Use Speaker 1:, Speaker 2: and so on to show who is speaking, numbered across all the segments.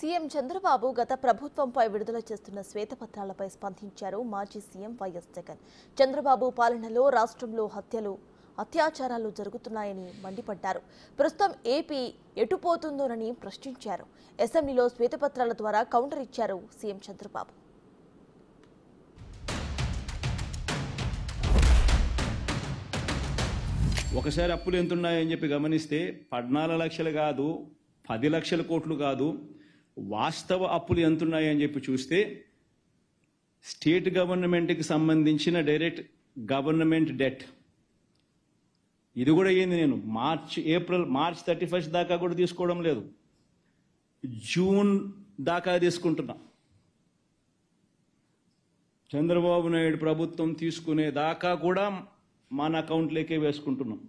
Speaker 1: CM Chandrababu గత ప్రభుత్వంపై విడుదల చేస్తున్న శ్వేతపత్రాలపై స్పందించారు మాజీ సీఎం వైఎస్ జగన్. చంద్రబాబు పాలనలో రాష్ట్రంలో అత్యాచారాలు జరుగుతున్నాయని మండిపడ్డారు. ప్రస్తుతం ఏపీ ఎటుపోతుందోనని ప్రశ్నించారు. అసెంబ్లీలో శ్వేతపత్రాల ద్వారా కౌంటర్ ఇచ్చారు సీఎం చంద్రబాబు.
Speaker 2: ఒకసారి అప్పులు ఎంతున్నాయని చెప్పి గమనిస్తే 14 లక్షలు కాదు, 10 లక్షల కోట్లు కాదు, వాస్తవ అప్పులు ఎంతున్నాయని చెప్పి చూస్తే స్టేట్ గవర్నమెంట్కి సంబంధించిన డైరెక్ట్ గవర్నమెంట్ డెట్ ఇది కూడా ఏంది, నేను మార్చ్ 31 దాకా కూడా తీసుకోవడం లేదు, జూన్ దాకా తీసుకుంటున్నా. చంద్రబాబు నాయుడు ప్రభుత్వం తీసుకునే దాకా కూడా మన అకౌంట్లోకే వేసుకుంటున్నాం,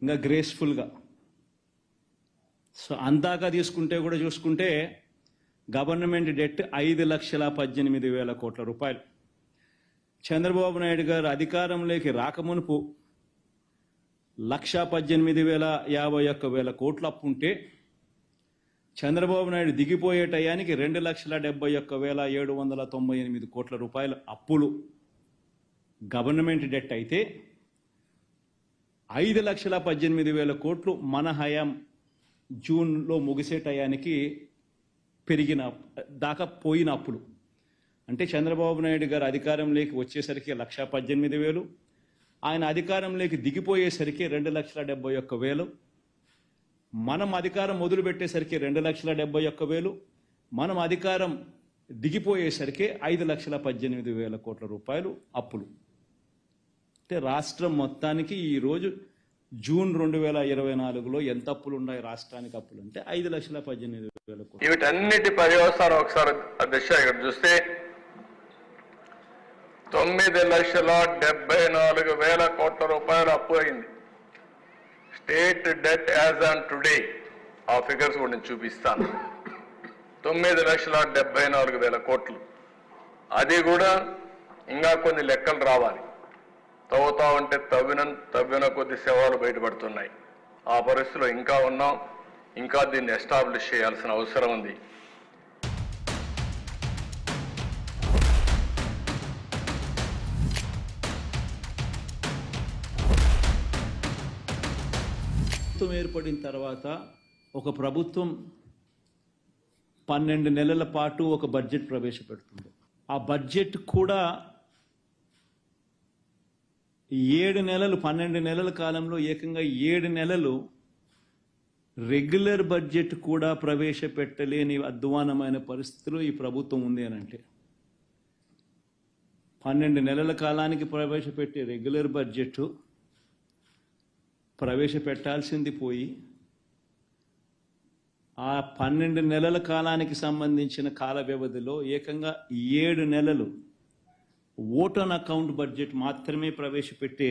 Speaker 2: ఇంకా గ్రేస్ఫుల్గా. సో అందాక తీసుకుంటే కూడా చూసుకుంటే గవర్నమెంట్ డెట్ 5,18,000 కోట్ల రూపాయలు. చంద్రబాబు నాయుడు గారు అధికారంలోకి రాకమునుపు 1,18,051 కోట్ల అప్పు ఉంటే చంద్రబాబు నాయుడు దిగిపోయే టయానికి 2,71,798 కోట్ల రూపాయల అప్పులు గవర్నమెంట్ డెట్ అయితే 5,18,000 కోట్లు మన హయాం జూన్లో ముగిసే టయానికి పెరిగిన దాకా పోయిన అప్పులు. అంటే చంద్రబాబు నాయుడు గారు అధికారంలోకి వచ్చేసరికి 1,18,000, ఆయన అధికారంలోకి దిగిపోయేసరికి 2,71,000, మనం అధికారం మొదలుపెట్టేసరికి 2,71,000, మనం అధికారం దిగిపోయేసరికి 5,18,000 కోట్ల రూపాయలు అప్పులు. అంటే రాష్ట్రం మొత్తానికి ఈరోజు జూన్ 2024లో ఎంత అప్పులు ఉన్నాయి రాష్ట్రానికి? అప్పులు అంటే 5,18,000 కోట్లు.
Speaker 3: వీటన్నిటి పర్యవసానం ఒకసారి అధ్యక్ష ఇక్కడ చూస్తే 9,74,000 కోట్ల రూపాయలు అప్పు అయింది. State debt as on today, ఆ ఫిగర్స్ కూడా నేను చూపిస్తాను. 9,74,000 కోట్లు. అది కూడా ఇంకా కొన్ని లెక్కలు రావాలి. తవ్వుతా ఉంటే తవ్విన కొద్ది శవాలు బయటపడుతున్నాయి. ఆ పరిస్థితిలో ఇంకా ఉన్నాం. ఇంకా దీన్ని ఎస్టాబ్లిష్ చేయాల్సిన అవసరం ఉంది.
Speaker 2: ఏర్పడిన తర్వాత ఒక ప్రభుత్వం 12 నెలల పాటు ఒక బడ్జెట్ ప్రవేశపెడుతుంది. ఆ బడ్జెట్ కూడా 7 నెలలు, 12 నెలల కాలంలో ఏకంగా 7 నెలలు రెగ్యులర్ బడ్జెట్ కూడా ప్రవేశపెట్టలేని అధ్వానమైన పరిస్థితిలో ఈ ప్రభుత్వం ఉంది అని అంటే 12 నెలల కాలానికి ప్రవేశపెట్టే రెగ్యులర్ బడ్జెట్ ప్రవేశపెట్టాల్సింది పోయి ఆ 12 నెలల కాలానికి సంబంధించిన కాల వ్యవధిలో ఏకంగా 7 నెలలు ఓట్ ఆన్ అకౌంట్ బడ్జెట్ మాత్రమే ప్రవేశపెట్టే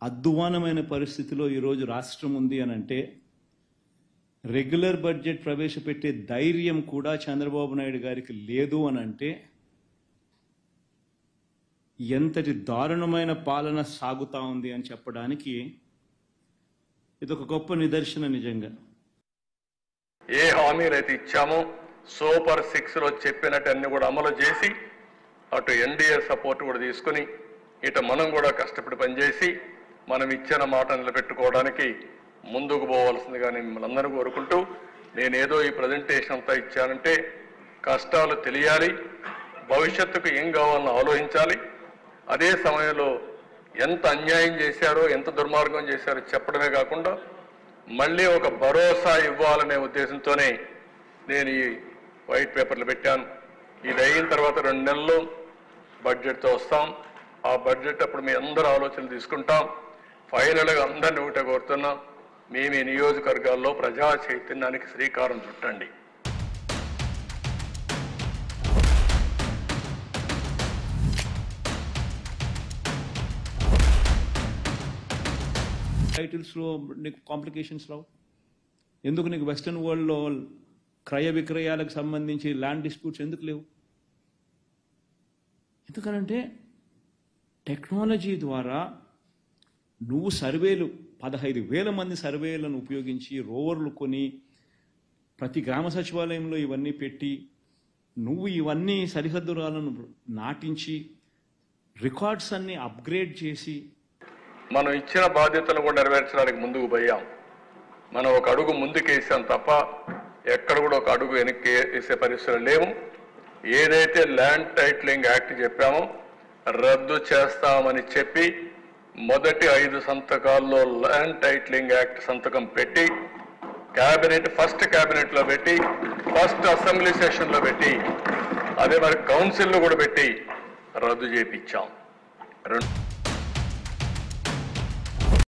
Speaker 2: అధ్వానమైన పరిస్థితిలో ఈరోజు రాష్ట్రం ఉంది అని అంటే రెగ్యులర్ బడ్జెట్ ప్రవేశపెట్టే ధైర్యం కూడా చంద్రబాబు నాయుడు గారికి లేదు అని అంటే ఎంతటి దారుణమైన పాలన సాగుతా ఉంది అని చెప్పడానికి ఇదొక గొప్ప నిదర్శన. నిజంగా
Speaker 3: ఏ హామీలు అయితే ఇచ్చామో సూపర్ 6లో చెప్పినట్టు అన్ని కూడా అమలు చేసి అటు ఎన్డీఏ సపోర్ట్ కూడా తీసుకుని ఇటు మనం కూడా కష్టపడి పనిచేసి మనం ఇచ్చిన మాట నిలబెట్టుకోవడానికి ముందుకు పోవాల్సిందిగా నేను మిమ్మల్ని అందరూ కోరుకుంటూ, నేనేదో ఈ ప్రజెంటేషన్ అంతా ఇచ్చానంటే కష్టాలు తెలియాలి, భవిష్యత్తుకు ఏం కావాలని ఆలోచించాలి, అదే సమయంలో ఎంత అన్యాయం చేశారో ఎంత దుర్మార్గం చేశారో చెప్పడమే కాకుండా మళ్ళీ ఒక భరోసా ఇవ్వాలనే ఉద్దేశంతోనే నేను ఈ వైట్ పేపర్లు పెట్టాను. ఇది అయిన తర్వాత 2 నెలల్లో బడ్జెట్తో వస్తాం. ఆ బడ్జెట్ అప్పుడు మీ అందరూ ఆలోచనలు తీసుకుంటాం. ఫైనల్గా అందరినీ ఒకటే కోరుతున్నాం, మీ నియోజకవర్గాల్లో ప్రజా చైతన్యానికి శ్రీకారం చుట్టండి.
Speaker 2: టైటిల్స్లో నీకు కాంప్లికేషన్స్ రావు. ఎందుకు నీకు వెస్టర్న్ వరల్డ్లో క్రయ విక్రయాలకు సంబంధించి ల్యాండ్ డిస్ప్యూట్స్ ఎందుకు లేవు? ఎందుకనంటే టెక్నాలజీ ద్వారా నువ్వు సర్వేలు 15,000 మంది సర్వేలను ఉపయోగించి రోవర్లు కొని ప్రతి గ్రామ సచివాలయంలో ఇవన్నీ పెట్టి నువ్వు ఇవన్నీ సరిహద్దురాలను నాటించి రికార్డ్స్ అన్ని అప్గ్రేడ్ చేసి
Speaker 3: మనం ఇచ్చిన బాధ్యతలు కూడా నెరవేర్చడానికి ముందుకు పోయాం. మనం ఒక అడుగు ముందుకేసాం తప్ప ఎక్కడ కూడా ఒక అడుగు వెనక్కి వేసే పరిస్థితులు లేవు. ఏదైతే ల్యాండ్ టైటిలింగ్ యాక్ట్ చెప్పామో రద్దు చేస్తామని చెప్పి మొదటి 5 సంతకాల్లో ల్యాండ్ టైటిలింగ్ యాక్ట్ సంతకం పెట్టి ఫస్ట్ క్యాబినెట్ లో పెట్టి ఫస్ట్ అసెంబ్లీ సెషన్ లో పెట్టి అదే మరి కౌన్సిల్ లో కూడా పెట్టి రద్దు చేయించాం.